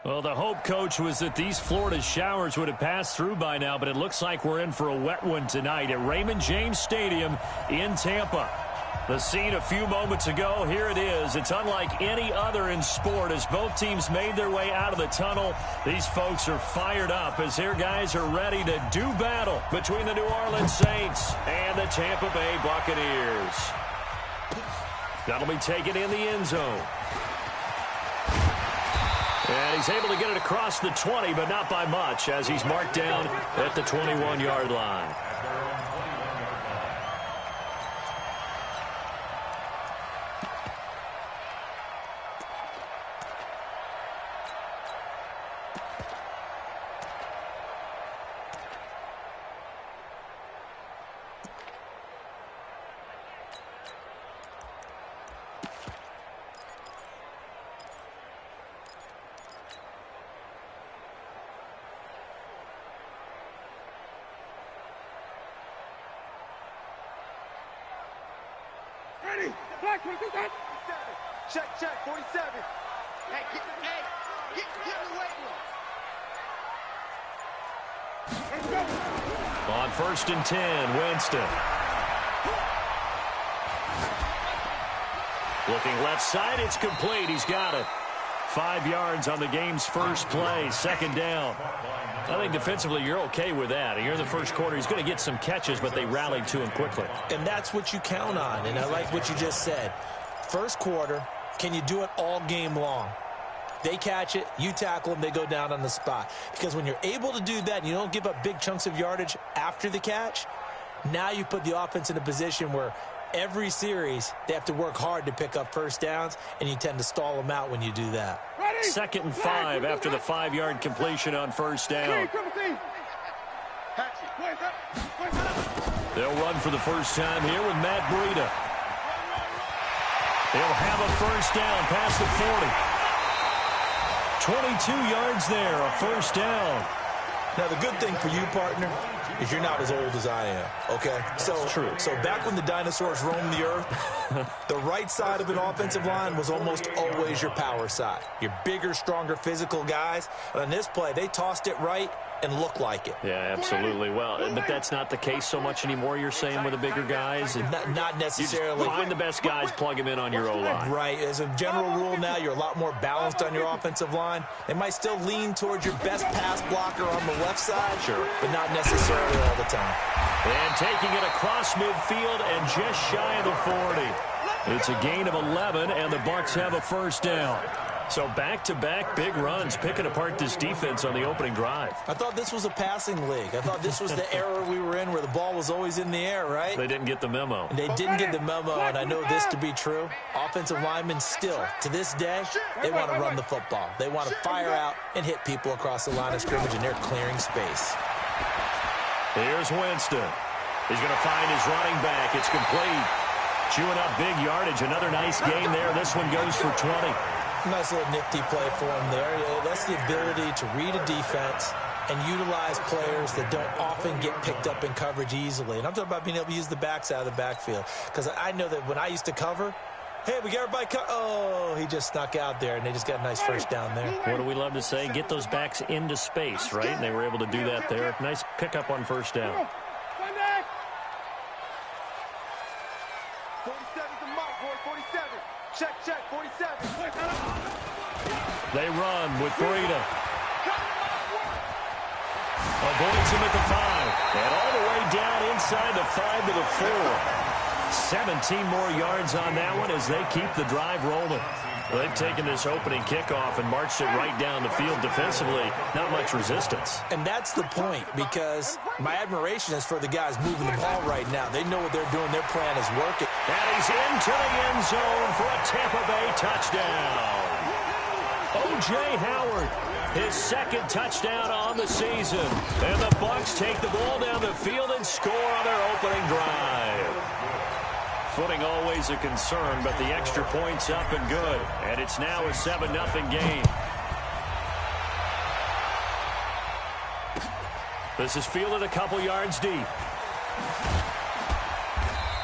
Well, the hope, Coach, was that these Florida showers would have passed through by now, but it looks like we're in for a wet one tonight at Raymond James Stadium in Tampa. The scene a few moments ago, here it is. It's unlike any other in sport as both teams made their way out of the tunnel. These folks are fired up as their guys are ready to do battle between the New Orleans Saints and the Tampa Bay Buccaneers. That'll be taken in the end zone. And he's able to get it across the 20, but not by much as he's marked down at the 21-yard line. Check, 47. Hey, get in the weight room. On 1st and 10, Winston. Looking left side, it's complete. He's got it. 5 yards on the game's first play, 2nd down. I think defensively you're okay with that. You're in the first quarter. He's going to get some catches, but they rallied to him quickly. And that's what you count on, and I like what you just said. First quarter, can you do it all game long? They catch it, you tackle them, they go down on the spot. Because when you're able to do that and you don't give up big chunks of yardage after the catch, now you put the offense in a position where every series they have to work hard to pick up first downs, and you tend to stall them out when you do that. 2nd and 5 after the 5-yard completion on 1st down. They'll run for the first time here with Matt Breida. They'll have a first down past the 40. 22 yards there, a first down. Now, the good thing for you, partner, is you're not as old as I am, okay? That's true. So back when the dinosaurs roamed the earth, the right side of an offensive line was almost always your power side. Your bigger, stronger, physical guys. And on this play, they tossed it right and looked like it. Yeah, absolutely. Well, but that's not the case so much anymore, you're saying, with the bigger guys? And not necessarily. You just find the best guys, plug them in on your O-line. Right. As a general rule now, you're a lot more balanced on your offensive line. They might still lean towards your best pass blocker on the left side, sure, but not necessarily all the time. And taking it across midfield and just shy of the 40. It's a gain of 11, and the Bucs have a first down. So back-to-back big runs, picking apart this defense on the opening drive. I thought this was a passing league. I thought this was the era we were in where the ball was always in the air, right? They didn't get the memo. And they didn't get the memo, and I know this to be true. Offensive linemen still, to this day, they want to run the football. They want to fire out and hit people across the line of scrimmage, and they're clearing space. Here's Winston. He's going to find his running back. It's complete. Chewing up big yardage. Another nice gain there. This one goes for 20. Nice little nifty play for him there. Yeah, that's the ability to read a defense and utilize players that don't often get picked up in coverage easily. And I'm talking about being able to use the backs out of the backfield. Because I know that when I used to cover, hey, we got everybody oh, he just snuck out there, and they just got a nice first down there. What do we love to say? Get those backs into space, right? And they were able to do that there. Nice pickup on first down. 47's the mark, boy, 47. Check, 47. They run with Breida. Avoids him at the 5. And all the way down inside the 5 to the 4. 17 more yards on that one as they keep the drive rolling. They've taken this opening kickoff and marched it right down the field defensively. Not much resistance. And that's the point, because my admiration is for the guys moving the ball right now. They know what they're doing. Their plan is working. And he's into the end zone for a Tampa Bay touchdown. O.J. Howard, his 2nd touchdown on the season. And the Bucs take the ball down the field and score on their opening drive. Footing always a concern, but the extra point's up and good. And it's now a 7-0 game. This is fielded a couple yards deep.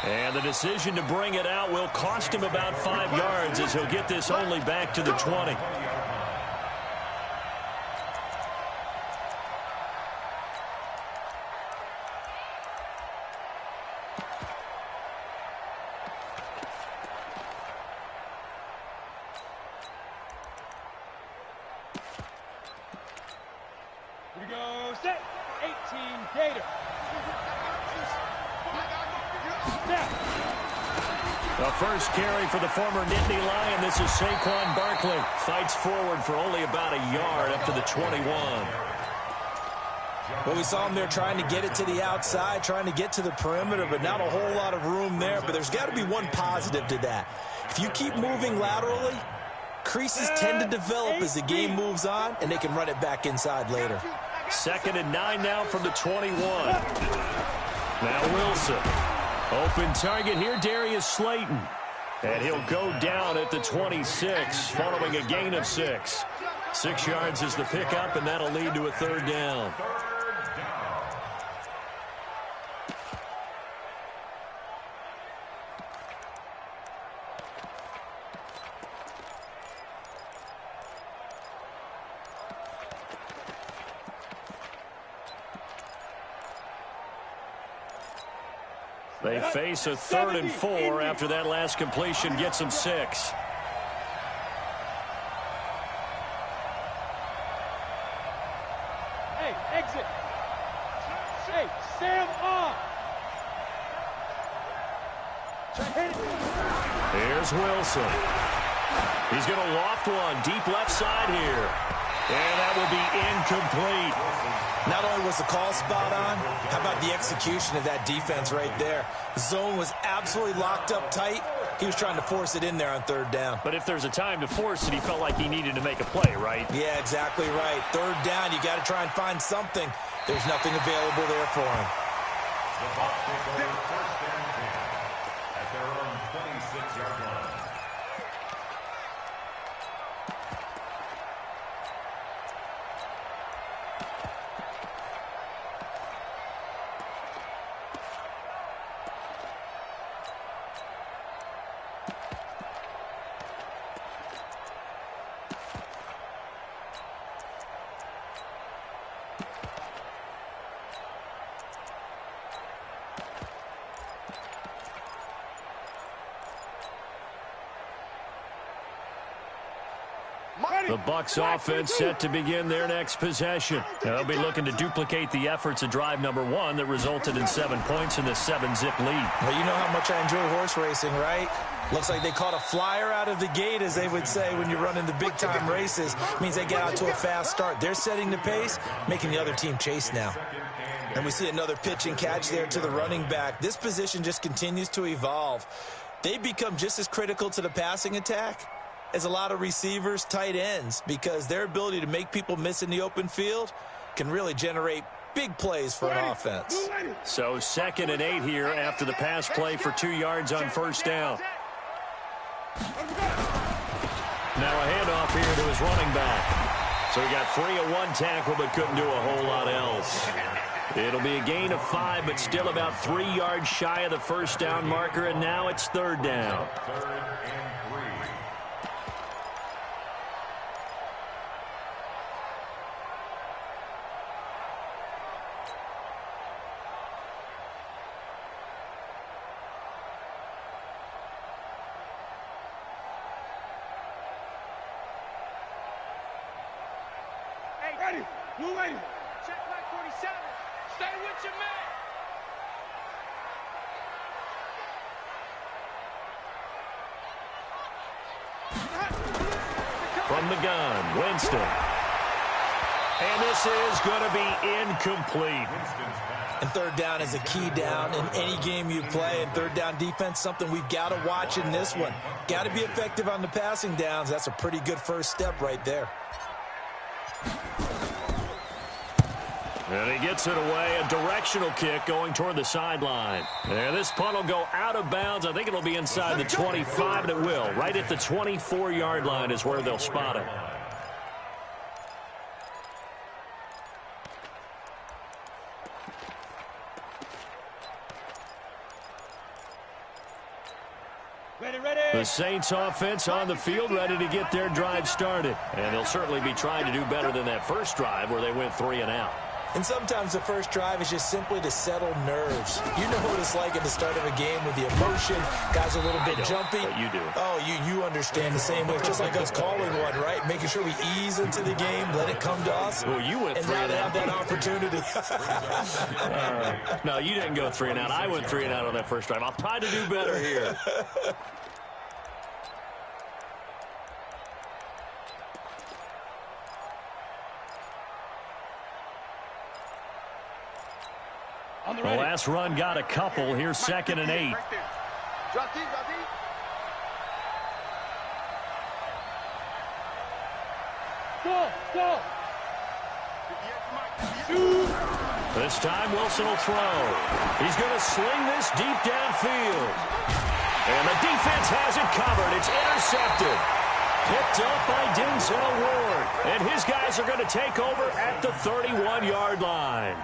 And the decision to bring it out will cost him about 5 yards as he'll get this only back to the 20. The first carry for the former Nittany Lion. This is Saquon Barkley. Fights forward for only about a yard up to the 21. Well, we saw him there trying to get it to the outside, trying to get to the perimeter, but not a whole lot of room there. But there's got to be one positive to that. If you keep moving laterally, creases tend to develop as the game moves on, and they can run it back inside later. 2nd and 9 now from the 21. Now Wilson. Open target here, Darius Slayton. And he'll go down at the 26, following a gain of 6. 6 yards is the pickup, and that'll lead to a 3rd down. They face a 3rd and 4 after that last completion gets them 6. Hey, exit. Hey, Sam off. Here's Wilson. He's going to loft one deep left side here. And that will be incomplete. Not only was the call spot on, how about the execution of that defense right there? The zone was absolutely locked up tight. He was trying to force it in there on 3rd down. But if there's a time to force it, he felt like he needed to make a play, right? Yeah, exactly right. 3rd down, you got to try and find something. There's nothing available there for him. The Bucs take over 1st and 10 at their own 26-yard line. The Bucs offense set to begin their next possession. They'll be looking to duplicate the efforts of drive number 1 that resulted in 7 points in the 7-zip lead. Well, you know how much I enjoy horse racing, right? Looks like they caught a flyer out of the gate, as they would say when you're running the big-time races. It means they get out to a fast start. They're setting the pace, making the other team chase now. And we see another pitch and catch there to the running back. This position just continues to evolve. They become just as critical to the passing attack as a lot of receivers, tight ends, because their ability to make people miss in the open field can really generate big plays for an offense. So 2nd and 8 here after the pass play for 2 yards on 1st down. Now a handoff here to his running back. So he got free of 1 tackle but couldn't do a whole lot else. It'll be a gain of 5, but still about 3 yards shy of the 1st down marker, and now it's 3rd down. 3rd and 3. Ready. Blue lady. Check back 47. Stay with your man. From the gun, Winston. And this is going to be incomplete. And 3rd down is a key down in any game you play. And 3rd down defense, something we've got to watch in this one. Got to be effective on the passing downs. That's a pretty good first step right there. And he gets it away, a directional kick going toward the sideline. And this punt will go out of bounds. I think it'll be inside the 25, and it will. Right at the 24-yard line is where they'll spot it. The Saints offense on the field, ready to get their drive started. And they'll certainly be trying to do better than that first drive where they went 3 and out. And sometimes the first drive is just simply to settle nerves. You know what it's like at the start of a game with the emotion. Guys are a little bit jumpy. But you do. Oh, you understand the same way. It's just like us calling one, right? Making sure we ease into the game, let it come to us. Well, you went and 3 now and they out. have that opportunity. No, you didn't go 3 and out. I went 3 and out on that first drive. I'll try to do better here. The last run got a couple. Here's 2nd and 8. Drop deep, drop deep. Go. This time Wilson will throw. He's going to sling this deep downfield. And the defense has it covered. It's intercepted. Picked up by Denzel Ward. And his guys are going to take over at the 31-yard line.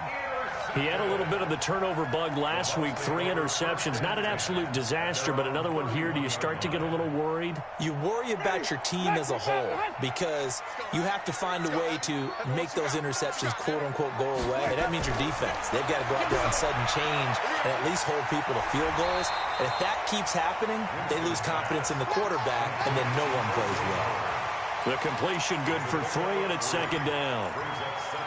He had a little bit of the turnover bug last week, 3 interceptions. Not an absolute disaster, but another one here. Do you start to get a little worried? You worry about your team as a whole because you have to find a way to make those interceptions, quote-unquote, go away. And that means your defense. They've got to go out there on sudden change and at least hold people to field goals. And if that keeps happening, they lose confidence in the quarterback, and then no one plays well. The completion good for 3, and it's 2nd down.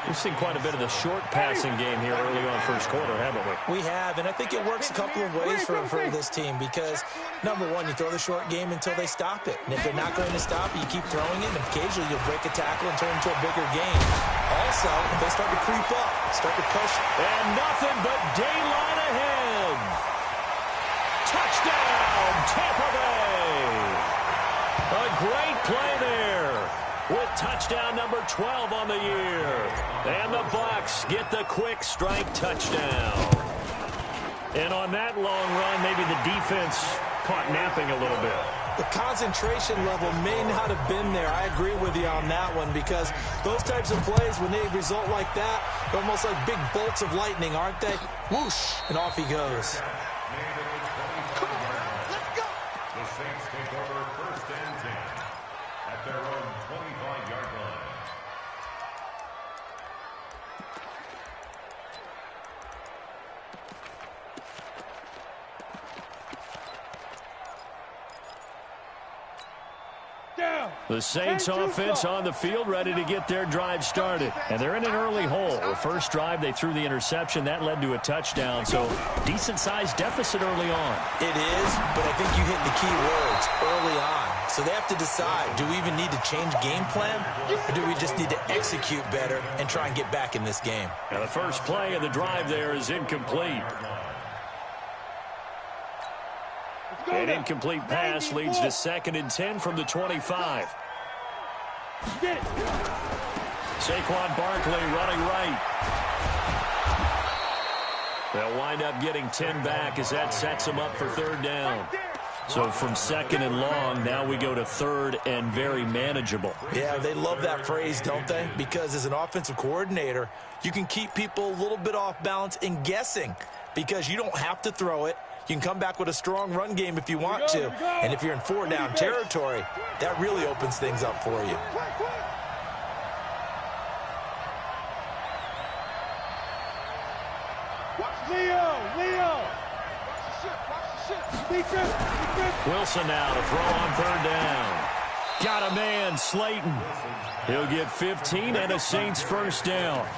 We've seen quite a bit of the short passing game here early on first quarter, haven't we? We have, and I think it works a couple of ways for this team because, number one, you throw the short game until they stop it. And if they're not going to stop it, you keep throwing it, and occasionally you'll break a tackle and turn it into a bigger game. Also, if they start to creep up, start to push. And nothing but daylight ahead. Touchdown, Tampa Bay. A great play there with touchdown number 12 on the year. And the Bucs get the quick strike touchdown. And on that long run, maybe the defense caught napping a little bit. The concentration level may not have been there. I agree with you on that one because those types of plays, when they result like that, they're almost like big bolts of lightning, aren't they? Whoosh, and off he goes. Come on, let's go. The Saints take over 1st and 10 at their own 25-yard line. The Saints offense on the field, ready to get their drive started. And they're in an early hole. The first drive, they threw the interception. That led to a touchdown. So decent-sized deficit early on. It is, but I think you hit the key words early on. So they have to decide, do we even need to change game plan? Or do we just need to execute better and try and get back in this game? And the first play of the drive there is incomplete. An incomplete pass leads to 2nd and 10 from the 25. Saquon Barkley running right. They'll wind up getting 10 back as that sets them up for 3rd down. So from 2nd and long, now we go to 3rd and very manageable. Yeah, they love that phrase, don't they? Because as an offensive coordinator, you can keep people a little bit off balance and guessing because you don't have to throw it. You can come back with a strong run game if you want to. And if you're in 4-down territory, that really opens things up for you. Watch Leo. Watch the ship. Wilson now to throw on 3rd down. Got a man, Slayton. He'll get 15 and a Saints 1st down.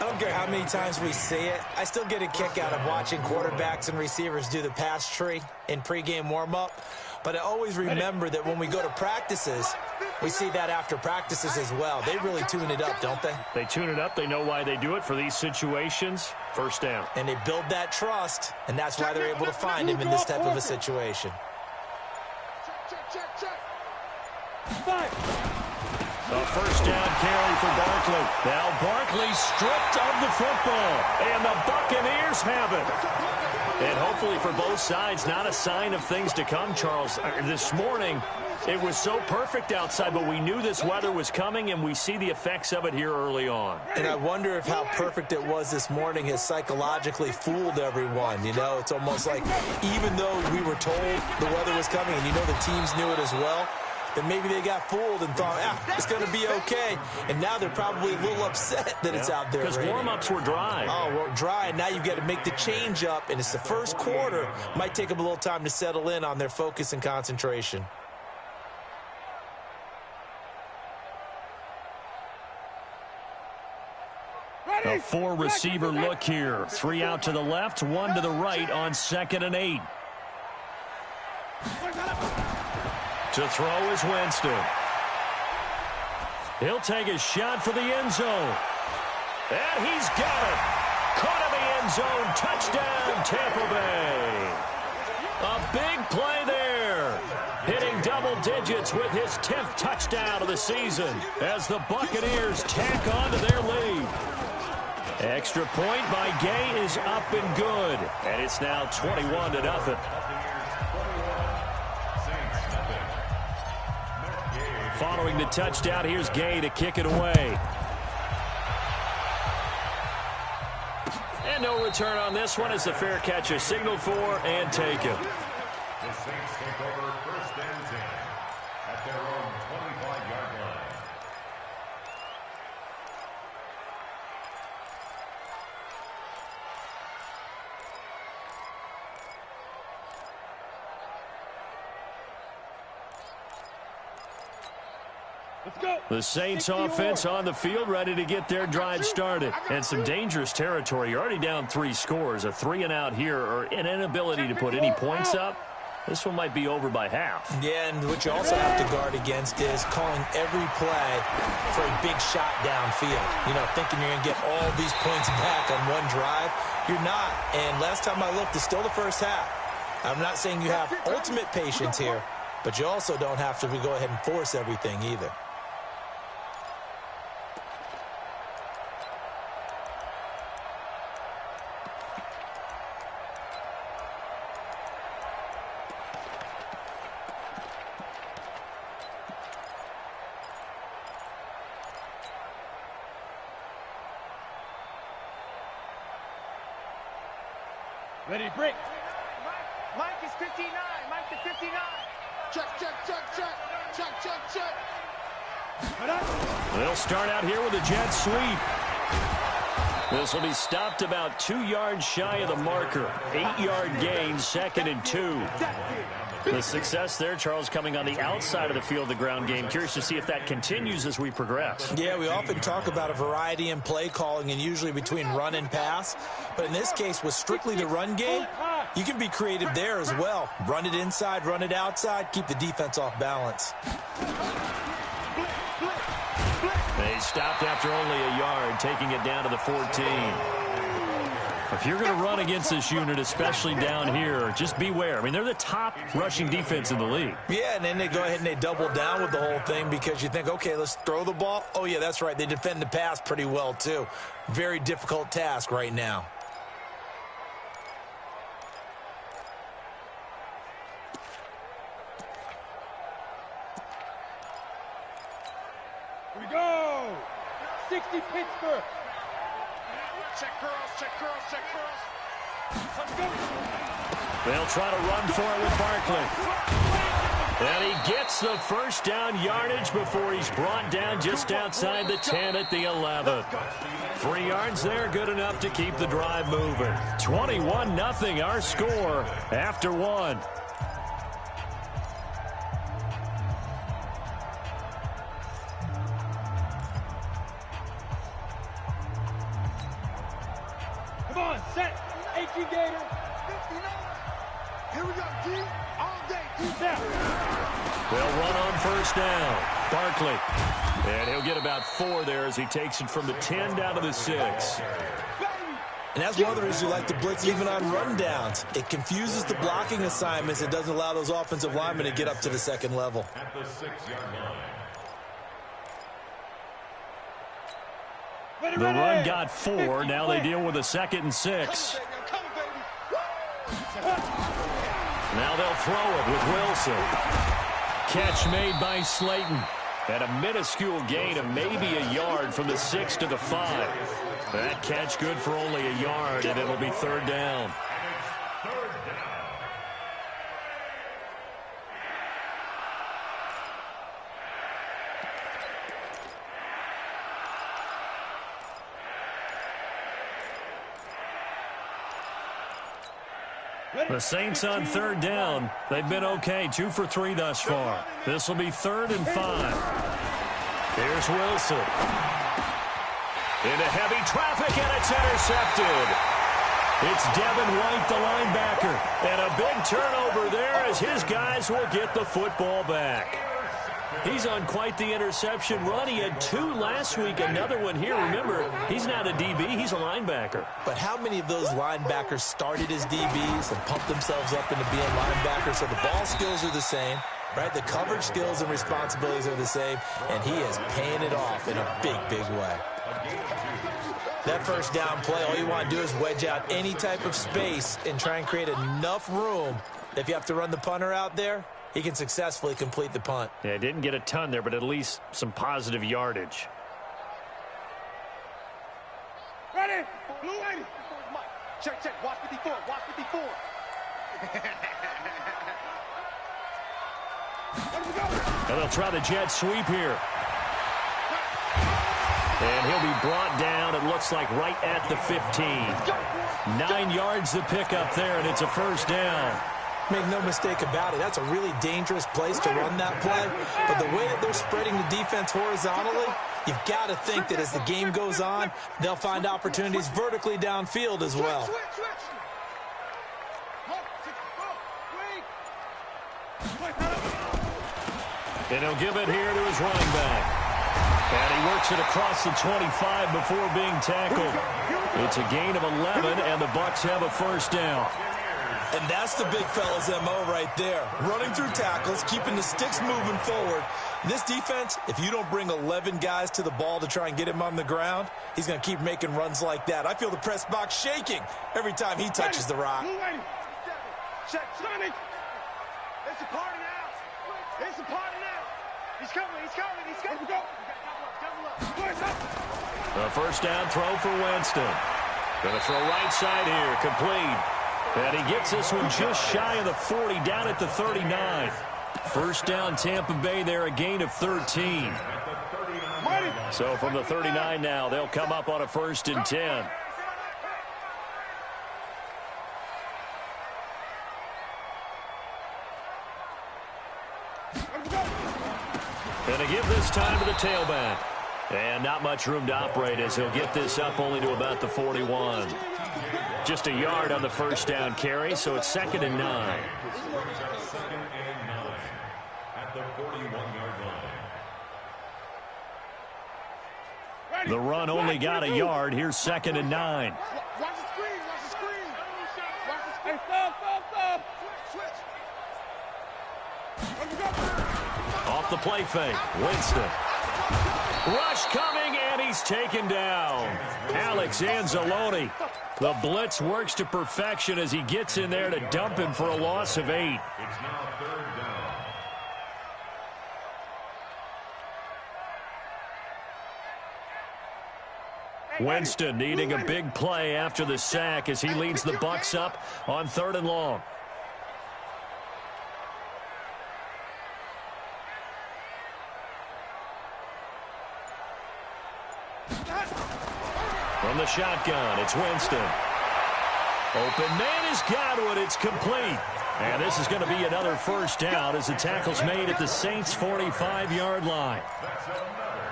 I don't care how many times we see it. I still get a kick out of watching quarterbacks and receivers do the pass tree in pregame warm-up. But I always remember that when we go to practices, we see that after practices as well. They really tune it up, don't they? They tune it up. They know why they do it for these situations. 1st down. And they build that trust, and that's why they're able to find him in this type of a situation. Check. A 1st down carry for Barkley. Now Barkley stripped of the football. And the Buccaneers have it. And hopefully for both sides, not a sign of things to come, Charles. This morning, it was so perfect outside, but we knew this weather was coming, and we see the effects of it here early on. And I wonder if how perfect it was this morning has psychologically fooled everyone. You know, it's almost like even though we were told the weather was coming, and you know the teams knew it as well, then maybe they got fooled and thought, it's going to be okay. And now they're probably a little upset that it's out there. Because warm-ups were dry. Oh, well, dry. And now you've got to make the change up, and it's the first quarter. Might take them a little time to settle in on their focus and concentration. A four-receiver look here. 3 out to the left, 1 to the right on 2nd and 8. To throw is Winston. He'll take a shot for the end zone. And he's got it. Caught in the end zone. Touchdown, Tampa Bay. A big play there. Hitting double digits with his 10th touchdown of the season as the Buccaneers tack on to their lead. Extra point by Gay is up and good. And it's now 21-0. Following the touchdown, here's Gay to kick it away. And no return on this one as the fair catch is signaled for and taken. The Saints take over 1st and 10 at their own 25-yard line. Let's go. The Saints offense on the field, ready to get their drive started. And some dangerous territory. You're already down 3 scores. A 3-and-out here, or an inability to put any points up. This one might be over by half. Yeah, and what you also have to guard against is calling every play for a big shot downfield. You know, thinking you're going to get all these points back on one drive. You're not. And last time I looked, it's still the first half. I'm not saying you have ultimate patience here, but you also don't have to go ahead and force everything either. Ready to break. Mike is 59. Mike is 59. Check, check, check, check. Check, check, check. They'll start out here with a jet sweep. This will be stopped about 2 yards shy of the marker. 8-yard gain, 2nd and 2. The success there, Charles, coming on the outside of the field, the ground game. Curious to see if that continues as we progress. Yeah, we often talk about a variety in play calling and usually between run and pass. But in this case, with strictly the run game, you can be creative there as well. Run it inside, run it outside, keep the defense off balance. They stopped after only a yard, taking it down to the 14. If you're going to run against this unit, especially down here, just beware. I mean, they're the top rushing defense in the league. Yeah, and then they go ahead and they double down with the whole thing because you think, okay, let's throw the ball. Oh, yeah, that's right. They defend the pass pretty well, too. Very difficult task right now. Here we go. 60 Pittsburgh. Check curls, check curls, check curls. Let's go. They'll try to run for it with Barkley. And he gets the first down yardage before he's brought down just outside the 10 at the 11. 3 yards there, good enough to keep the drive moving. 21-0 our score after 1. Come on, set. AQ Gator. 59. Here we go, D. All day, D down. They'll run on first down. Barkley. And he'll get about 4 there as he takes it from the 10 down to the 6. And that's one of the reasons you like to blitz even on rundowns. It confuses the blocking assignments. It doesn't allow those offensive linemen to get up to the second level. At the 6-yard line. The run got 4. Now they deal with a 2nd and 6. Now they'll throw it with Wilson. Catch made by Slayton. And a minuscule gain of maybe a yard from the 6 to the 5. That catch good for only a yard, and it'll be 3rd down. And it's 3rd down. 3 The Saints on third down. They've been okay, 2 for 3 thus far. This will be 3rd and 5. Here's Wilson. Into heavy traffic, and it's intercepted. It's Devin White, the linebacker. And a big turnover there as his guys will get the football back. He's on quite the interception run. He had 2 last week, another one here. Remember, he's not a DB, he's a linebacker. But how many of those linebackers started as DBs and pumped themselves up into being linebackers? So the ball skills are the same, right? The coverage skills and responsibilities are the same, and he is paying it off in a big, big way. That first down play, all you want to do is wedge out any type of space and try and create enough room. If you have to run the punter out there, he can successfully complete the punt. Yeah, didn't get a ton there, but at least some positive yardage. Ready? Blue lady. Check, check. Watch 54. Watch 54. And they'll try the jet sweep here. And he'll be brought down, it looks like, right at the 15. 9 yards to pick up there, and it's a first down. Make no mistake about it, that's a really dangerous place to run that play. But the way that they're spreading the defense horizontally, you've got to think that as the game goes on, they'll find opportunities vertically downfield as well. And he'll give it here to his running back. And he works it across the 25 before being tackled. It's a gain of 11, and the Bucs have a first down. And that's the big fella's MO right there. Running through tackles, keeping the sticks moving forward. This defense, if you don't bring 11 guys to the ball to try and get him on the ground, he's going to keep making runs like that. I feel the press box shaking every time he touches the rock. Check, Sonny. It's a party now. It's a party now. He's coming, he's coming, he's coming. Go. Double up. A first down throw for Winston. Going to throw right side here, complete. And he gets this one just shy of the 40, down at the 39. First down, Tampa Bay there, a gain of 13. So from the 39 now, they'll come up on a 1st and 10. And to give this time to the tailback. And not much room to operate as he'll get this up only to about the 41. Just a yard on the first down carry, so it's 2nd and 9. Second and 9 at the 41-yard line. The run only got a yard. Here's 2nd and 9. Watch the screen, watch the screen. Watch the screen. Hey, stop. Switch. Off the play fake, Winston. Rush coming, and he's taken down. Alex Anzalone. The blitz works to perfection as he gets in there to dump him for a loss of 8. It's now 3rd down. Winston needing a big play after the sack as he leads the Bucs up on 3rd and long. From the shotgun, it's Winston. Open man has got one. It's complete. And this is going to be another first down as the tackle's made at the Saints' 45-yard line.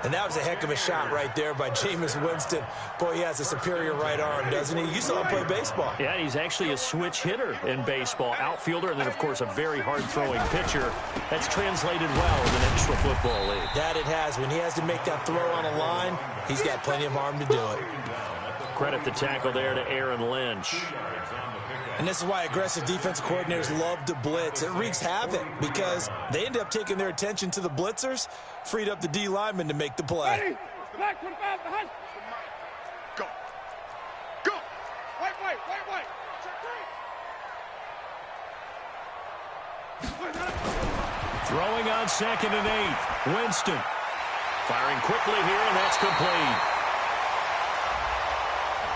And that was a heck of a shot right there by Jameis Winston. Boy, he has a superior right arm, doesn't he? You saw him play baseball. Yeah, he's actually a switch hitter in baseball. Outfielder, and then, of course, a very hard-throwing pitcher. That's translated well in the National Football League. That it has. When he has to make that throw on a line, he's got plenty of arm to do it. Credit the tackle there to Aaron Lynch. And this is why aggressive defensive coordinators love to blitz. It wreaks havoc because they end up taking their attention to the blitzers, freed up the D lineman to make the play. Go. Go. Wait. Throwing on 2nd and 8. Winston firing quickly here, and that's complete.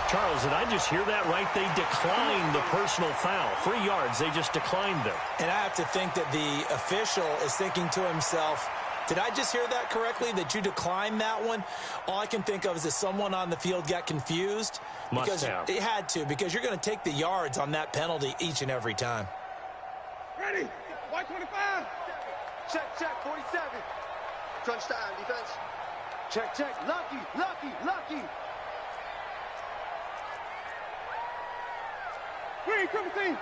Charles, did I just hear that right? They declined the personal foul. 3 yards, they just declined them. And I have to think that the official is thinking to himself, Did I just hear that correctly, that you declined that one? All I can think of is that someone on the field got confused. Must have. It had to, because you're going to take the yards on that penalty each and every time. Ready? White 25. Check, 47. Crunch time, defense. Check. Lucky. Green, triple team.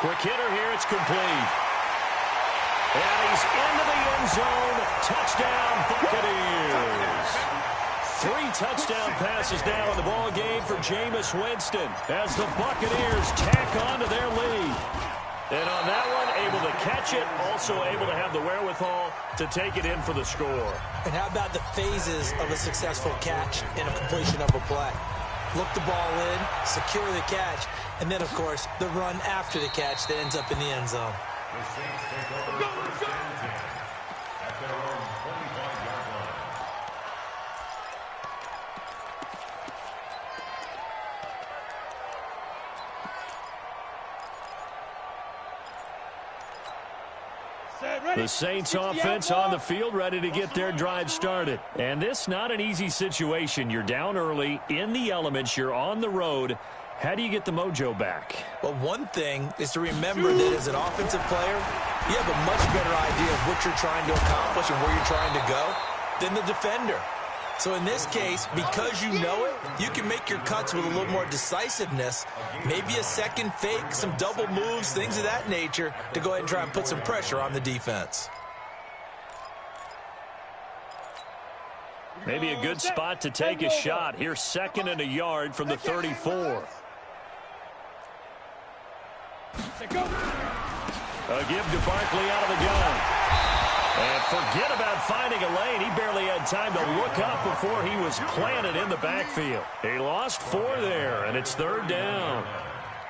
Quick hitter here. It's complete. And he's into the end zone. Touchdown, Buccaneers. 3 touchdown passes now in the ball game for Jameis Winston as the Buccaneers tack on to their lead. And on that one, able to catch it, also able to have the wherewithal to take it in for the score. And how about the phases of a successful catch and a completion of a play? Look the ball in, secure the catch, and then, of course, the run after the catch that ends up in the end zone. The Saints take over first and 10 at their own 25-yard line. The Saints offense on the field, ready to get their drive started. And this not an easy situation. You're down early, in the elements, you're on the road. How do you get the mojo back? Well, one thing is to remember that as an offensive player, you have a much better idea of what you're trying to accomplish and where you're trying to go than the defender. So in this case, because you know it, you can make your cuts with a little more decisiveness, maybe a second fake, some double moves, things of that nature, to go ahead and try and put some pressure on the defense. Maybe a good spot to take a shot. Here's 2nd and a yard from the 34. A give to Barkley out of the gun. And forget about finding a lane. He barely had time to look up before he was planted in the backfield. He lost 4 there, and it's 3rd down.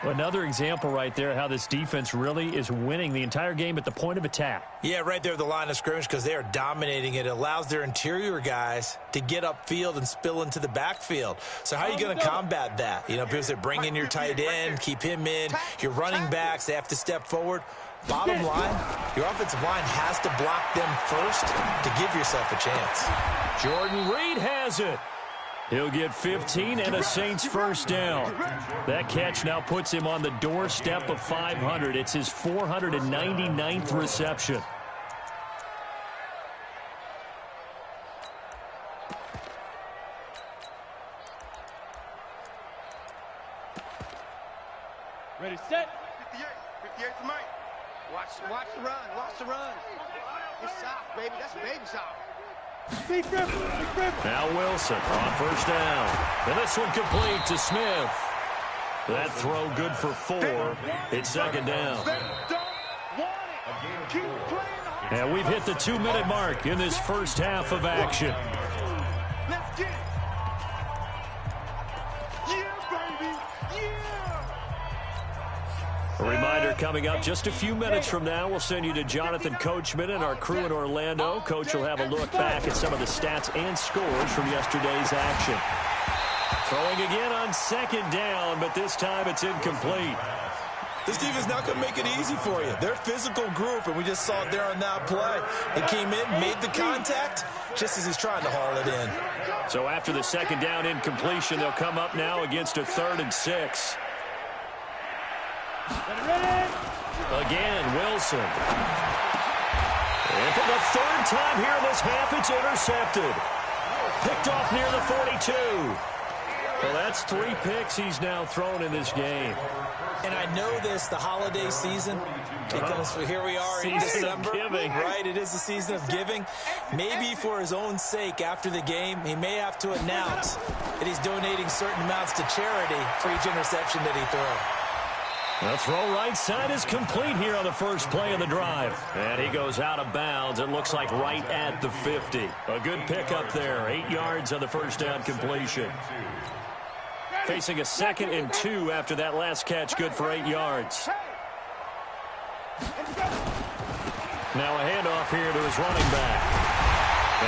Another example right there how this defense really is winning the entire game at the point of attack. Yeah, right there at the line of scrimmage, because they are dominating it. It allows their interior guys to get upfield and spill into the backfield. So how are you going to combat that? You know, because they bring in your tight end, keep him in. Your running backs, they have to step forward. Bottom line, your offensive line has to block them first to give yourself a chance. Jordan Reed has it. He'll get 15 and a Saints first down. That catch now puts him on the doorstep of 500. It's his 499th reception. Ready, set. 58 for Mike. Watch the run. It's soft, baby. That's baby soft. Now Wilson on first down. And this one complete to Smith. That throw good for 4. It's 2nd down. And we've hit the 2-minute mark in this first half of action. Let's get it. Yeah, baby. Yeah. A reminder coming up just a few minutes from now. We'll send you to Jonathan Coachman and our crew in Orlando. Coach will have a look back at some of the stats and scores from yesterday's action. Throwing again on 2nd down, but this time it's incomplete. This defense is not going to make it easy for you. They're a physical group, and we just saw it there on that play. They came in, made the contact, just as he's trying to haul it in. So after the 2nd down incompletion, they'll come up now against a 3rd and 6. Again, Wilson. And for the 3rd time here in this half, it's intercepted. Picked off near the 42. Well, that's 3 picks he's now thrown in this game. And I know this, the holiday season, because here we are in December. Giving. Right, it is the season of giving. Maybe for his own sake after the game, he may have to announce that he's donating certain amounts to charity for each interception that he throws. The throw right side is complete here on the first play of the drive. And he goes out of bounds. It looks like right at the 50. A good pickup there. 8 yards on the first down completion. Facing a 2nd and 2 after that last catch. Good for 8 yards. Now a handoff here to his running back.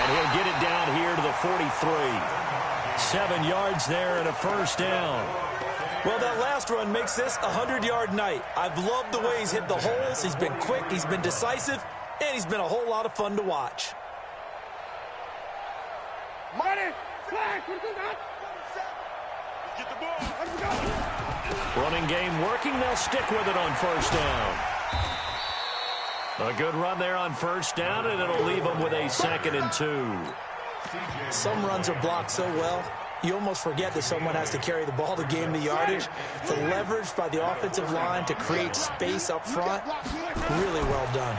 And he'll get it down here to the 43. 7 yards there and a first down. Well, that last run makes this a 100-yard night. I've loved the way he's hit the holes. He's been quick, he's been decisive, and he's been a whole lot of fun to watch. Money, flag, get the ball. Running game working. They'll stick with it on first down. A good run there on first down, and it'll leave them with a 2nd and 2. Some runs are blocked so well, you almost forget that someone has to carry the ball to gain the yardage. The leverage by the offensive line to create space up front, really well done.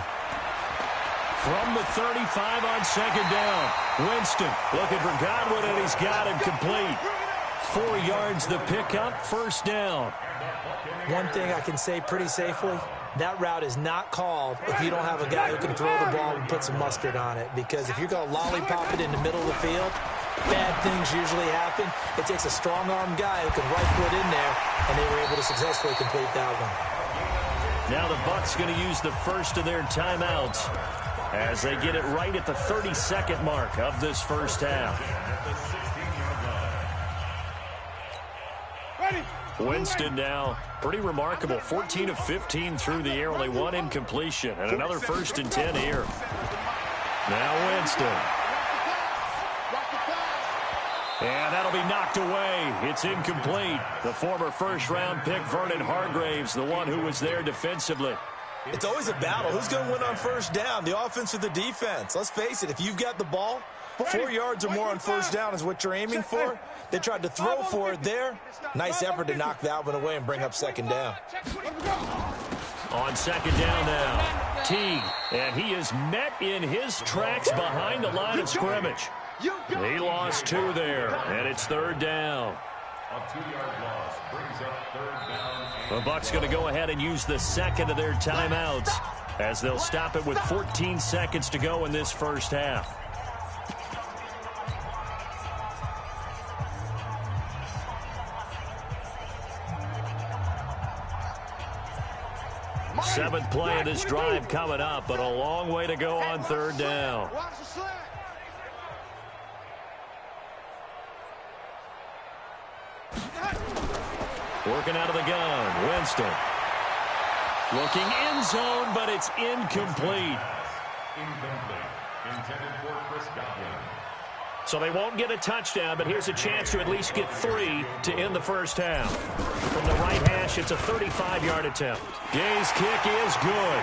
From the 35 on 2nd down, Winston looking for Godwin, and he's got him complete. 4 yards the pickup, first down. One thing I can say pretty safely, that route is not called if you don't have a guy who can throw the ball and put some mustard on it. Because if you're going to lollipop it in the middle of the field, bad things usually happen. It takes a strong-armed guy who can right foot in there, and they were able to successfully complete that one. Now the Bucs going to use the first of their timeouts as they get it right at the 32nd mark of this first half. Winston now, pretty remarkable, 14 of 15 through the air, only 1 incompletion, and another 1st and 10 here. Now Winston. And that'll be knocked away. It's incomplete. The former first-round pick, Vernon Hargraves, the one who was there defensively. It's always a battle. Who's going to win on first down, the offense or the defense? Let's face it, if you've got the ball, 4 yards or more on first down is what you're aiming for. They tried to throw for it there. Nice effort to knock that one away and bring up 2nd down. On 2nd down now, Teague, and he is met in his tracks behind the line of scrimmage. He lost 2 there, and it's 3rd down. A 2-yard loss brings up 3rd down. The Bucs going to go ahead and use the 2nd of their timeouts as they'll stop it with 14 seconds to go in this first half. Seventh play of this drive coming up, but a long way to go on 3rd down. Working out of the gun, Winston. Looking end zone, but it's incomplete. Incomplete. Intended for Chris Godwin. So they won't get a touchdown, but here's a chance to at least get 3 to end the first half. From the right hash, it's a 35-yard attempt. Gay's kick is good.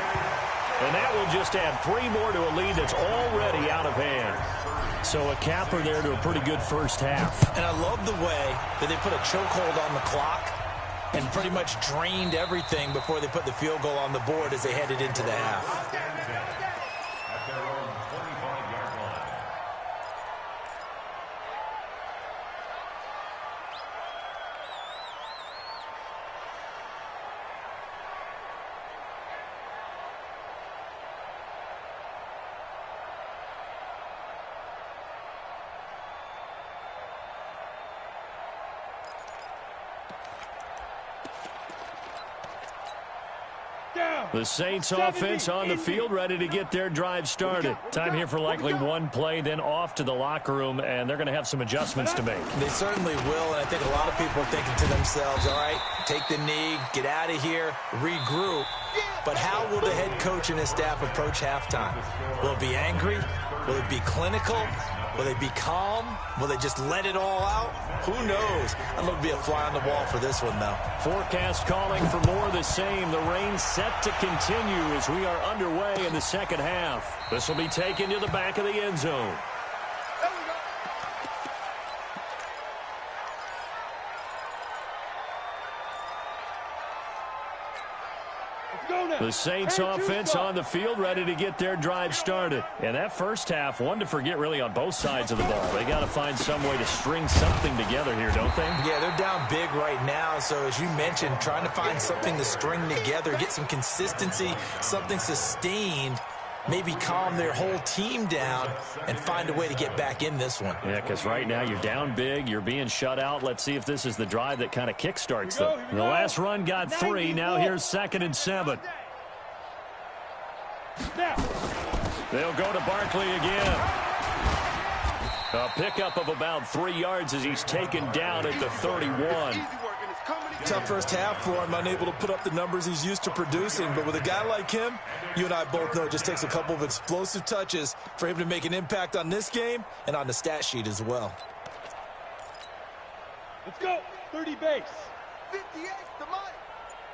And that will just add 3 more to a lead that's already out of hand. So a capper there to a pretty good first half. And I love the way that they put a chokehold on the clock and pretty much drained everything before they put the field goal on the board as they headed into the half. At their own 25-yard line. The Saints offense on the field, ready to get their drive started. Time here for likely 1 play, then off to the locker room, and they're going to have some adjustments to make. They certainly will, and I think a lot of people are thinking to themselves, all right, take the knee, get out of here, regroup. But how will the head coach and his staff approach halftime? Will it be angry? Will it be clinical? Will they be calm? Will they just let it all out? Who knows? I'm going to be a fly on the wall for this one, though. Forecast calling for more of the same. The rain set to continue as we are underway in the second half. This will be taken to the back of the end zone. The Saints offense on the field, ready to get their drive started. And that first half, one to forget really on both sides of the ball. They got to find some way to string something together here, don't they? Yeah, they're down big right now. So as you mentioned, trying to find something to string together, get some consistency, something sustained, maybe calm their whole team down and find a way to get back in this one. Yeah, because right now you're down big, you're being shut out. Let's see if this is the drive that kind of kickstarts them. The last run got 3. Now here's 2nd and 7. They'll go to Barkley again. A pickup of about 3 yards as he's taken down at the 31. Tough first half for him, unable to put up the numbers he's used to producing. But with a guy like him, you and I both know it just takes a couple of explosive touches for him to make an impact on this game and on the stat sheet as well. Let's go. 30 base. 58, the money.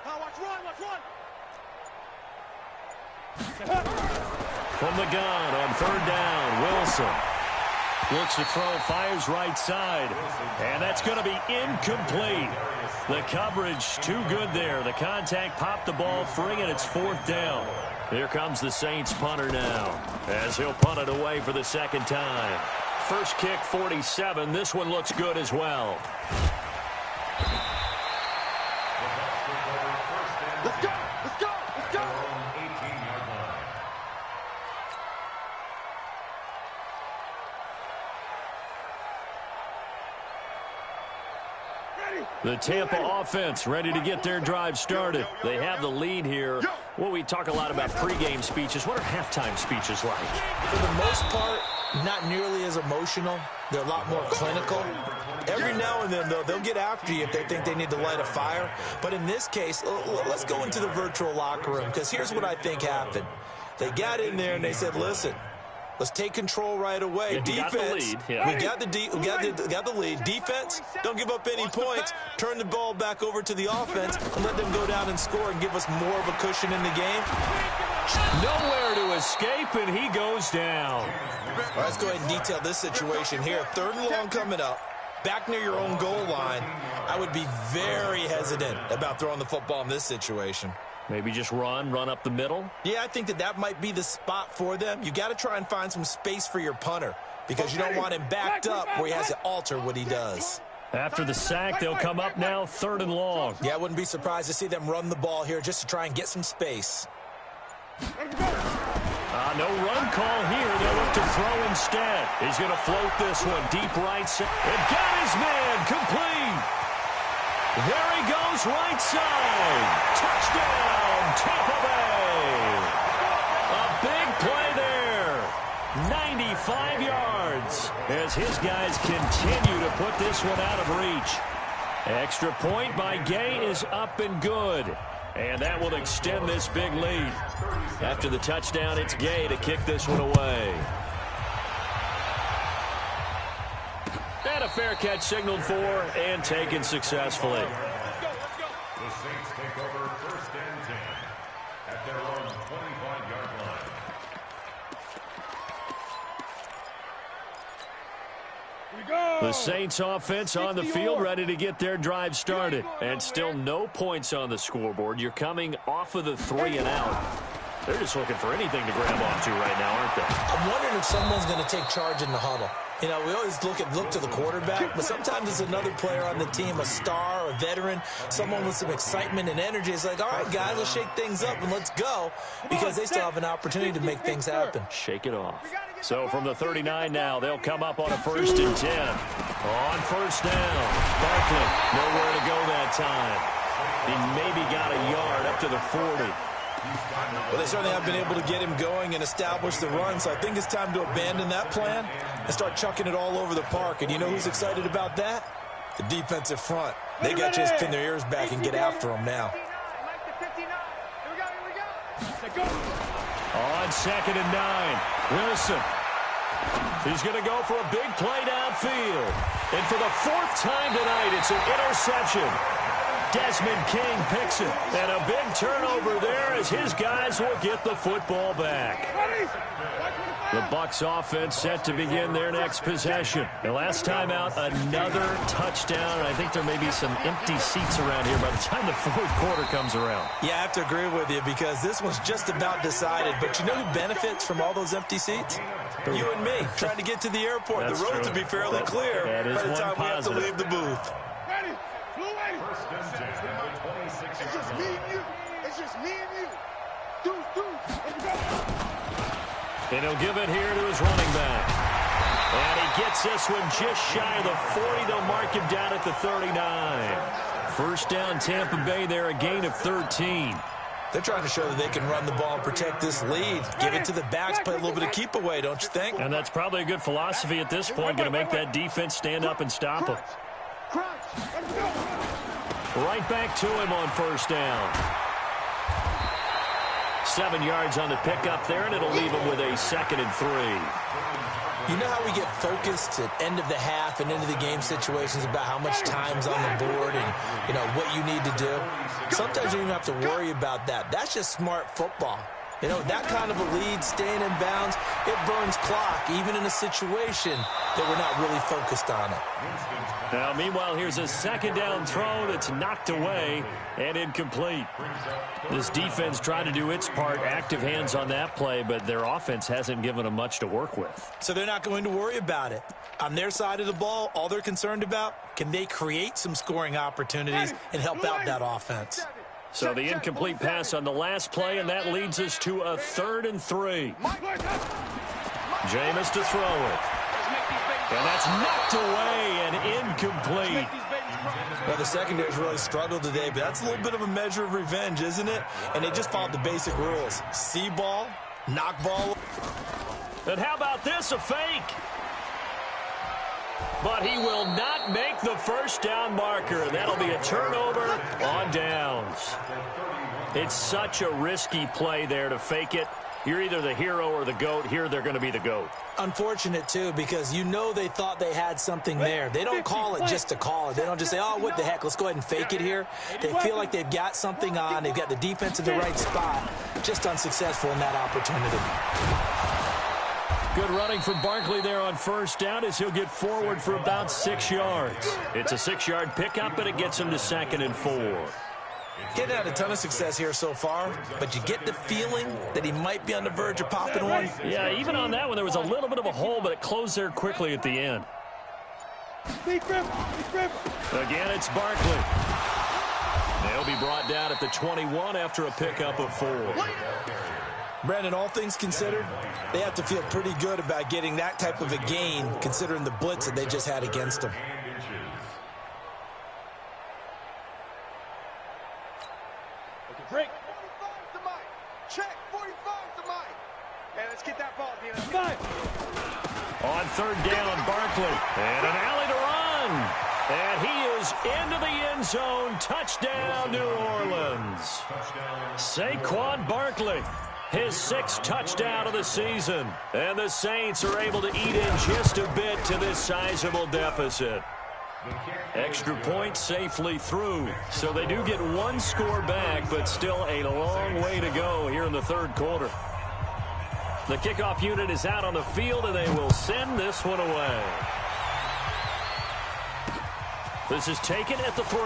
Watch run. From the gun on 3rd down, Wilson. Looks to throw, fires right side. And that's going to be incomplete. The coverage too good there. The contact popped the ball free, and it's 4th down. Here comes the Saints punter now as he'll punt it away for the 2nd time. First kick, 47. This one looks good as well. Let's go. The Tampa offense ready to get their drive started. They have the lead here. Well, we talk a lot about pregame speeches. What are halftime speeches like? For the most part, not nearly as emotional. They're a lot more clinical. Every now and then, though, they'll get after you if they think they need to light a fire. But in this case, let's go into the virtual locker room, because here's what I think happened. They got in there and they said, listen, let's take control right away. Yeah, Defense, we got the lead. Defense, don't give up any points. Turn the ball back over to the offense and let them go down and score and give us more of a cushion in the game. Nowhere to escape, and he goes down. All right, let's go ahead and detail this situation here. 3rd and long coming up. Back near your own goal line. I would be very hesitant about throwing the football in this situation. Maybe just run up the middle? Yeah, I think that might be the spot for them. You got to try and find some space for your punter because you don't want him backed up where he has to alter what he does. After the sack, they'll come up now 3rd and long. Yeah, I wouldn't be surprised to see them run the ball here just to try and get some space. No run call here. They'll look to throw instead. He's going to float this one deep right side. And got his man complete. There he goes right side. Touchdown, Tampa Bay. A big play there. 95 yards as his guys continue to put this one out of reach. Extra point by Gay is up and good. And that will extend this big lead. After the touchdown, it's Gay to kick this one away. And a fair catch signaled for and taken successfully. The Saints take over 1st and 10 at their own 25-yard line. The Saints offense on the field ready to get their drive started. And still no points on the scoreboard. You're coming off of the 3 and out. They're just looking for anything to grab onto right now, aren't they? I'm wondering if someone's going to take charge in the huddle. You know, we always look to the quarterback, but sometimes it's another player on the team, a star, a veteran, someone with some excitement and energy. It's like, all right, guys, let's shake things up and let's go, because they still have an opportunity to make things happen. Shake it off. So from the 39 now, they'll come up on a 1st and 10. On 1st down, Barkley, nowhere to go that time. He maybe got a yard up to the 40. Well, they certainly have been able to get him going and establish the run, so I think it's time to abandon that plan and start chucking it all over the park. And you know who's excited about that? The defensive front. They got to just pin their ears back and get after him now. On 2nd and 9, Wilson. He's going to go for a big play downfield. And for the 4th time tonight, it's an interception. Desmond King picks it. And a big turnover there as his guys will get the football back. The Bucs offense set to begin their next possession. The last time out, another touchdown. I think there may be some empty seats around here by the time the 4th quarter comes around. Yeah, I have to agree with you because this one's just about decided. But you know who benefits from all those empty seats? You and me, trying to get to the airport. That's the road true. to be fairly clear That is by the one time positive. we have to leave the booth. Ready? Blue way. 1st and 10 at the 26 It's just me and you. It's just me and you. Deuce. Let's go. And he'll give it here to his running back. And he gets this one just shy of the 40. They'll mark him down at the 39. 1st down, Tampa Bay there, a gain of 13. They're trying to show that they can run the ball and protect this lead. Give it to the backs, play a little bit of keep away, don't you think? And that's probably a good philosophy at this point, going to make that defense stand up and stop him. Right back to him on first down. 7 yards on the pickup there, and it'll leave him with a 2nd and 3. You know how we get focused at end of the half and into the game situations about how much time's on the board and, you know, what you need to do? Sometimes you don't even have to worry about that. That's just smart football. You know, that kind of a lead, staying in bounds, it burns clock, even in a situation that we're not really focused on it. Now, meanwhile, here's a 2nd down throw that's knocked away and incomplete. This defense tried to do its part, active hands on that play, but their offense hasn't given them much to work with. So they're not going to worry about it. On their side of the ball, all they're concerned about, can they create some scoring opportunities and help out that offense? So the incomplete pass on the last play, and that leads us to a 3rd and 3. Jameis to throw it. And that's knocked away and incomplete. Well, the secondary's really struggled today, but that's a little bit of a measure of revenge, isn't it? And they just followed the basic rules. See ball, knock ball. And how about this, a fake? But he will not make the first down marker. That'll be a turnover on downs. It's such a risky play there to fake it. You're either the hero or the GOAT. Here they're going to be the GOAT. Unfortunate, too, because you know they thought they had something there. They don't call it just to call it. They don't just say, oh, what the heck, let's go ahead and fake it here. They feel like they've got something on. They've got the defense in the right spot. Just unsuccessful in that opportunity. Good running from Barkley there on first down as he'll get forward for about 6 yards. It's a 6-yard pickup, but it gets him to 2nd and 4. Getting had a ton of success here so far, but you get the feeling that he might be on the verge of popping one. Yeah, even on that one, there was a little bit of a hole, but it closed there quickly at the end. Again, it's Barkley. They'll be brought down at the 21 after a pickup of 4. Brandon, all things considered, they have to feel pretty good about getting that type of a gain, considering the blitz that they just had against them. Break. 45 to Mike. Check. 45 to Mike. And let's get that ball, Dino. On 3rd down, Barkley. And an alley to run. And he is into the end zone. Touchdown, New Orleans. Saquon Barkley. His 6th touchdown of the season. And the Saints are able to eat in just a bit to this sizable deficit. Extra point safely through. So they do get 1 score back, but still a long way to go here in the 3rd quarter. The kickoff unit is out on the field, and they will send this one away. This is taken at the 3.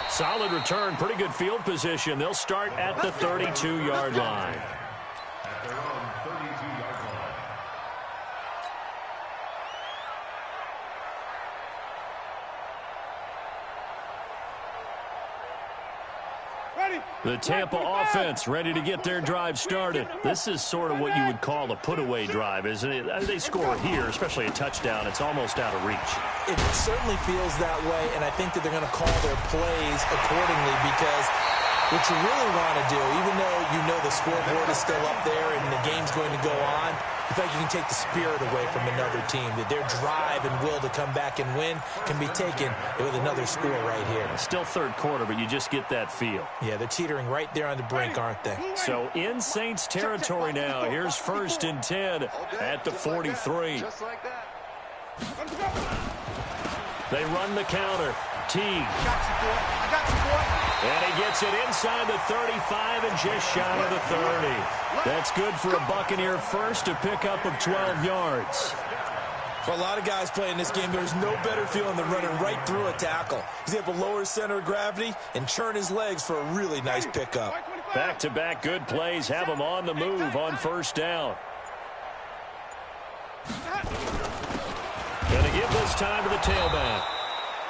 Solid return, pretty good field position. They'll start at the 32-yard line. At their own 32-yard line. The Tampa offense ready to get their drive started. This is sort of what you would call a put-away drive, isn't it? They score here, especially a touchdown. It's almost out of reach. It certainly feels that way, and I think that they're going to call their plays accordingly, because what you really want to do, even though you know the scoreboard is still up there and the game's going to go on, in fact, you can take the spirit away from another team, that their drive and will to come back and win can be taken with another score right here. Still 3rd quarter, but you just get that feel. Yeah, they're teetering right there on the brink, aren't they? So in Saints territory now. Here's 1st and 10 at the 43. Just like that. They run the counter. Teague. I got you, boy. And he gets it inside the 35 and just shy of the 30. That's good for a Buccaneer first, a pickup of 12 yards. For a lot of guys playing this game, there's no better feeling than running right through a tackle. He's able to lower his center of gravity and churn his legs for a really nice pickup. Back-to-back good plays have him on the move on first down. Going to give this time to the tailback.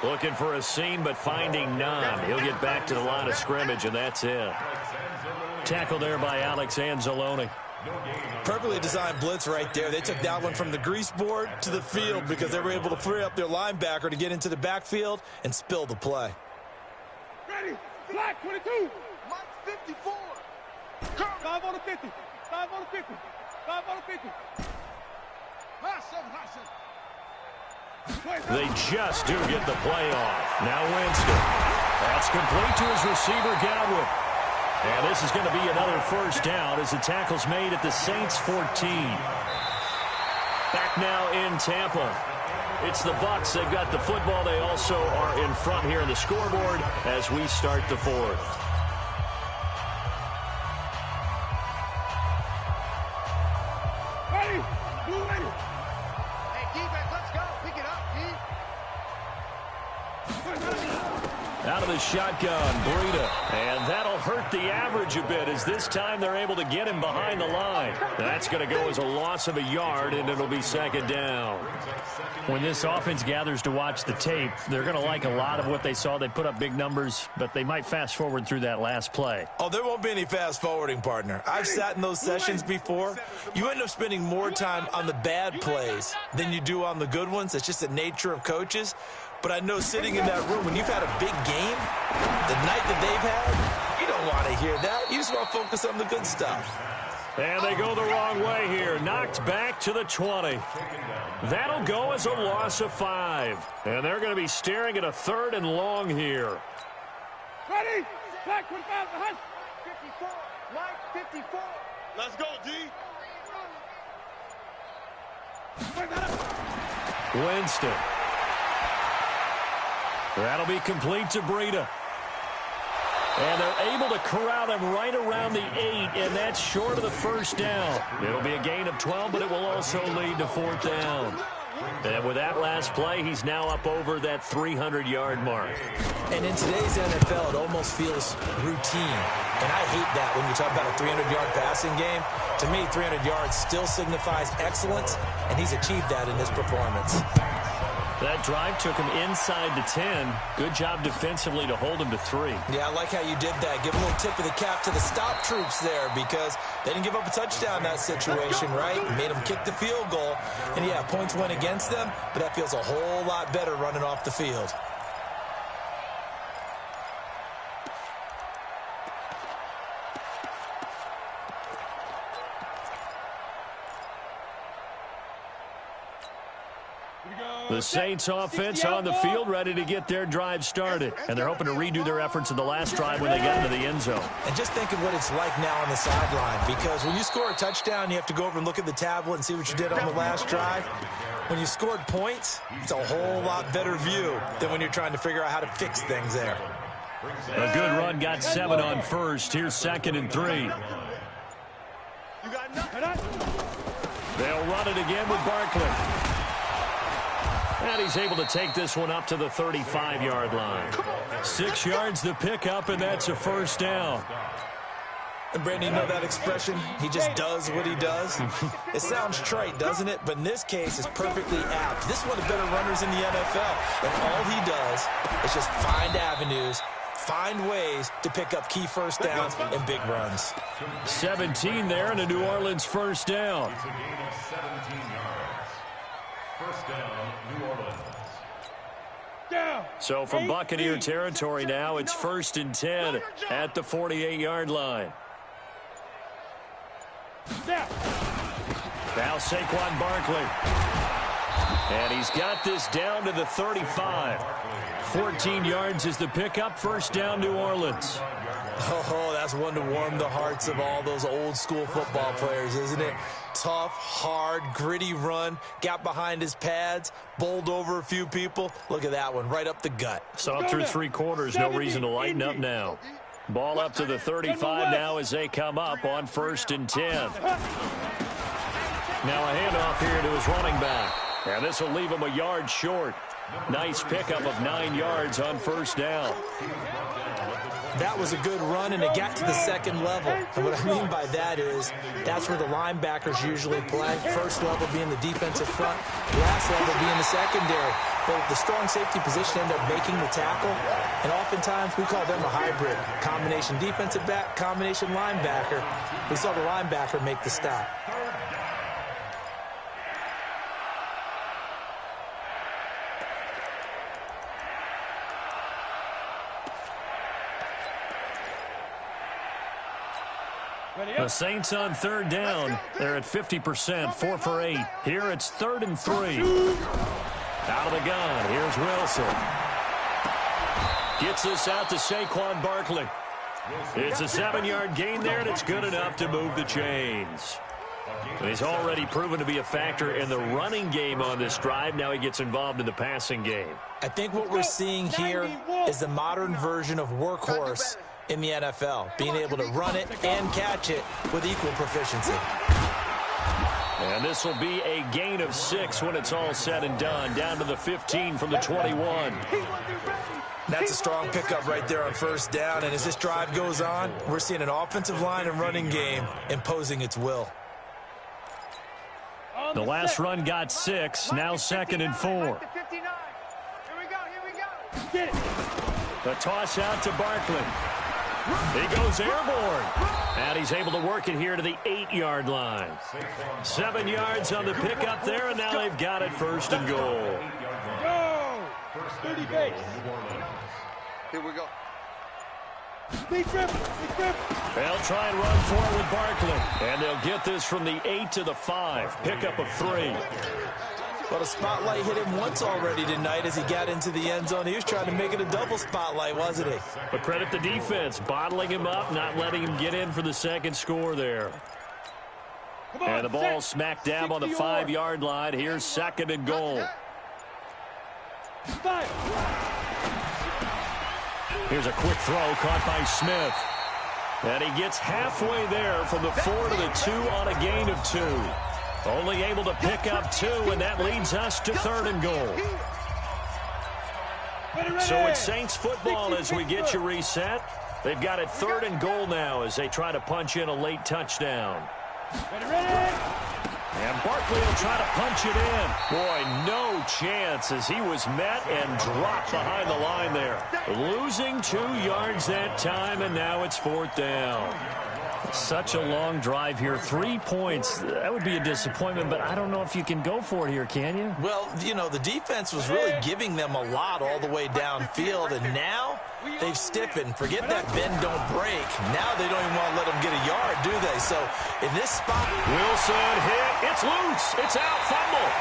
Looking for a seam, but finding none. He'll get back to the line of scrimmage, and that's it. Tackle there by Alex Anzalone. Perfectly designed blitz right there. They took that one from the grease board to the field because they were able to free up their linebacker to get into the backfield and spill the play. Ready, Black 22. Mike 54. 5 on the 50. 5 on the 50. 5 on the 50. High 7, high 7. They just do get the play off. Now Winston. That's complete to his receiver, Godwin. And this is going to be another first down as the tackle's made at the Saints 14. Back now in Tampa. It's the Bucs. They've got the football. They also are in front here in the scoreboard as we start the fourth. Ready? Blue ready. Hey, defense, let's go. Pick it up, D. Out of the shotgun, Breida. And that'll hurt the average a bit as this time they're able to get him behind the line. That's going to go as a loss of a yard, and it'll be second down. When this offense gathers to watch the tape, they're going to like a lot of what they saw. They put up big numbers, but they might fast forward through that last play. Oh, there won't be any fast forwarding, partner. I've sat in those sessions before. You end up spending more time on the bad plays than you do on the good ones. It's just the nature of coaches. But I know sitting in that room, when you've had a big game, the night that they've had, you don't want to hear that. You just want to focus on the good stuff. And they go the wrong way here. Knocked back to the 20. That'll go as a loss of 5. And they're going to be staring at a 3rd and long here. Ready? Black 25, the hunt. 54. Mike 54. Let's go, D. Winston. That'll be complete to Breida. And they're able to corral him right around the 8, and that's short of the first down. It'll be a gain of 12, but it will also lead to 4th down. And with that last play, he's now up over that 300-yard mark. And in today's NFL, it almost feels routine. And I hate that when you talk about a 300-yard passing game. To me, 300 yards still signifies excellence, and he's achieved that in this performance. That drive took him inside the 10. Good job defensively to hold him to 3. Yeah, I like how you did that. Give a little tip of the cap to the stop troops there because they didn't give up a touchdown in that situation, right? Made them kick the field goal. And, yeah, points went against them, but that feels a whole lot better running off the field. The Saints offense on the field, ready to get their drive started. And they're hoping to redo their efforts in the last drive when they get into the end zone. And just think of what it's like now on the sideline, because when you score a touchdown, you have to go over and look at the tablet and see what you did on the last drive. When you scored points, it's a whole lot better view than when you're trying to figure out how to fix things there. A good run, got 7 on first. Here's 2nd and 3. They'll run it again with Barkley. And he's able to take this one up to the 35-yard line. 6 yards the pickup, and that's a first down. And, Brandon, you know that expression? He just does what he does? It sounds trite, doesn't it? But in this case, it's perfectly apt. This is one of the better runners in the NFL. And all he does is just find avenues, find ways to pick up key first downs and big runs. 17 there, and a New Orleans first down. It's a gain of 17 yards. First down, New Orleans. So from Buccaneer territory now, it's 1st and 10 at the 48-yard line. Now Saquon Barkley. And he's got this down to the 35. 14 yards is the pickup. First down, New Orleans. Oh, that's one to warm the hearts of all those old-school football players, isn't it? Tough, hard, gritty run. Got behind his pads, bowled over a few people. Look at that one, right up the gut. Saw through 3 quarters, no reason to lighten up now. Ball up to the 35 now as they come up on 1st and 10. Now a handoff here to his running back. And this will leave him a yard short. Nice pickup of 9 yards on first down. That was a good run, and it got to the second level. And what I mean by that is that's where the linebackers usually play. First level being the defensive front, last level being the secondary. But the strong safety position ended up making the tackle, and oftentimes we call them a hybrid. Combination defensive back, combination linebacker. We saw the linebacker make the stop. The Saints on third down. They're at 50%, 4 for 8. Here it's 3rd and 3. Out of the gun. Here's Wilson. Gets this out to Saquon Barkley. It's a 7-yard gain there, and it's good enough to move the chains. And he's already proven to be a factor in the running game on this drive. Now he gets involved in the passing game. I think what we're seeing here is the modern version of workhorse in the NFL, being able to run it and catch it with equal proficiency. And this will be a gain of 6 when it's all said and done, down to the 15 from the 21. That's a strong pickup right there on first down, and as this drive goes on, we're seeing an offensive line and running game imposing its will. The last run got 6, now 2nd and 4. The toss out to Barkley. He goes airborne. And he's able to work it here to the 8-yard line. 7 yards on the pickup there, and now they've got it 1st and goal. Go! 30 base. Here we go. Big trip. They'll try and run forward with Barkley. And they'll get this from the 8 to the 5. Pickup of 3. Well, the spotlight hit him once already tonight as he got into the end zone. He was trying to make it a double spotlight, wasn't he? But credit the defense, bottling him up, not letting him get in for the 2nd score there. And the ball smack dab on the 5-yard line. Here's 2nd and goal. Here's a quick throw caught by Smith. And he gets halfway there from the 4 to the 2 on a gain of 2. Only able to pick up 2, and that leads us to 3rd and goal. So it's Saints football as we get you reset. They've got it 3rd and goal now as they try to punch in a late touchdown. And Barkley will try to punch it in. Boy, no chance as he was met and dropped behind the line there. Losing 2 yards that time, and now it's 4th down. Such a long drive here. 3 points. That would be a disappointment, but I don't know if you can go for it here, can you? Well, you know, the defense was really giving them a lot all the way downfield, and now they've stiffened. Forget that bend, don't break. Now they don't even want to let them get a yard, do they? So in this spot, Wilson hit. It's loose. It's out. Fumble.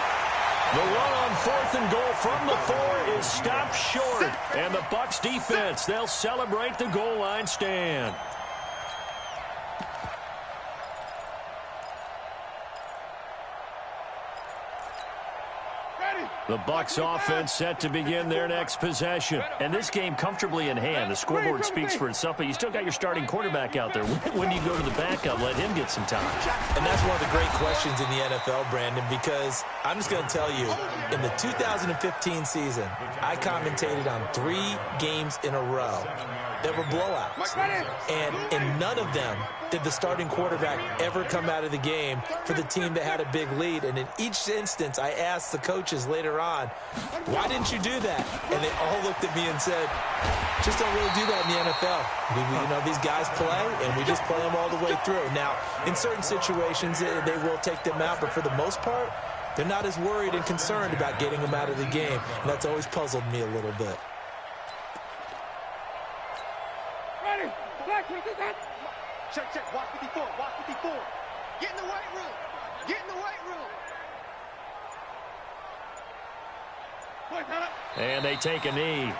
The run on 4th and goal from the 4 is stopped short. And the Bucs defense, they'll celebrate the goal line stand. The Bucs offense set to begin their next possession. And this game comfortably in hand. The scoreboard speaks for itself, but you still got your starting quarterback out there. When do you go to the backup, let him get some time? And that's one of the great questions in the NFL, Brandon, because I'm just going to tell you, in the 2015 season, I commentated on 3 games in a row that were blowouts. And in none of them did the starting quarterback ever come out of the game for the team that had a big lead. And in each instance, I asked the coaches later on, why didn't you do that? And they all looked at me and said, just don't really do that in the NFL. You know, these guys play, and we just play them all the way through. Now, in certain situations, they will take them out, but for the most part, they're not as worried and concerned about getting them out of the game. And that's always puzzled me a little bit. Check. Walk 54. Get in the weight room. And they take a knee.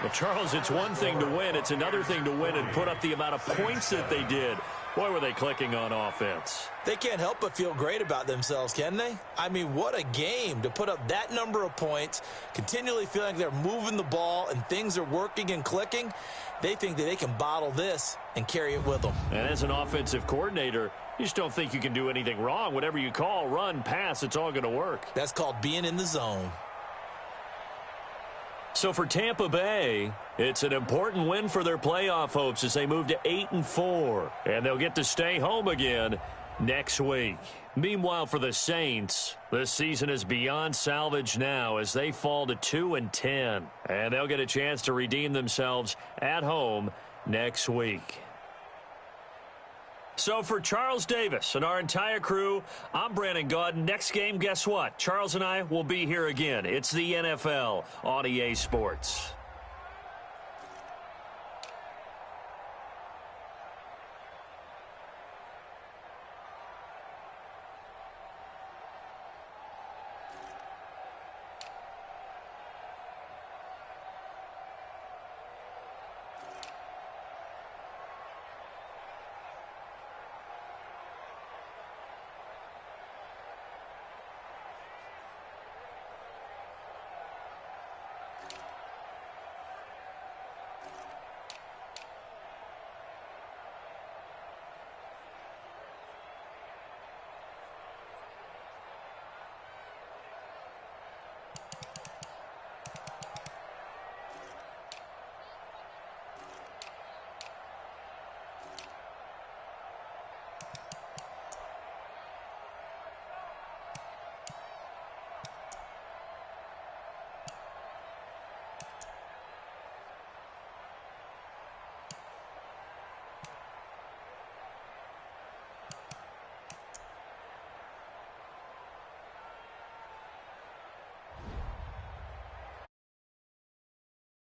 Well, Charles, it's one thing to win. It's another thing to win and put up the amount of points that they did. Boy, were they clicking on offense. They can't help but feel great about themselves, can they? I mean, what a game to put up that number of points, continually feeling like they're moving the ball and things are working and clicking. They think that they can bottle this and carry it with them. And as an offensive coordinator, you just don't think you can do anything wrong. Whatever you call, run, pass, it's all going to work. That's called being in the zone. So for Tampa Bay, it's an important win for their playoff hopes as they move to 8-4. And they'll get to stay home again next week. Meanwhile, for the Saints, this season is beyond salvage now as they fall to 2-10. And they'll get a chance to redeem themselves at home next week. So for Charles Davis and our entire crew, I'm Brandon Gaudin. Next game, guess what? Charles and I will be here again. It's the NFL on EA Sports.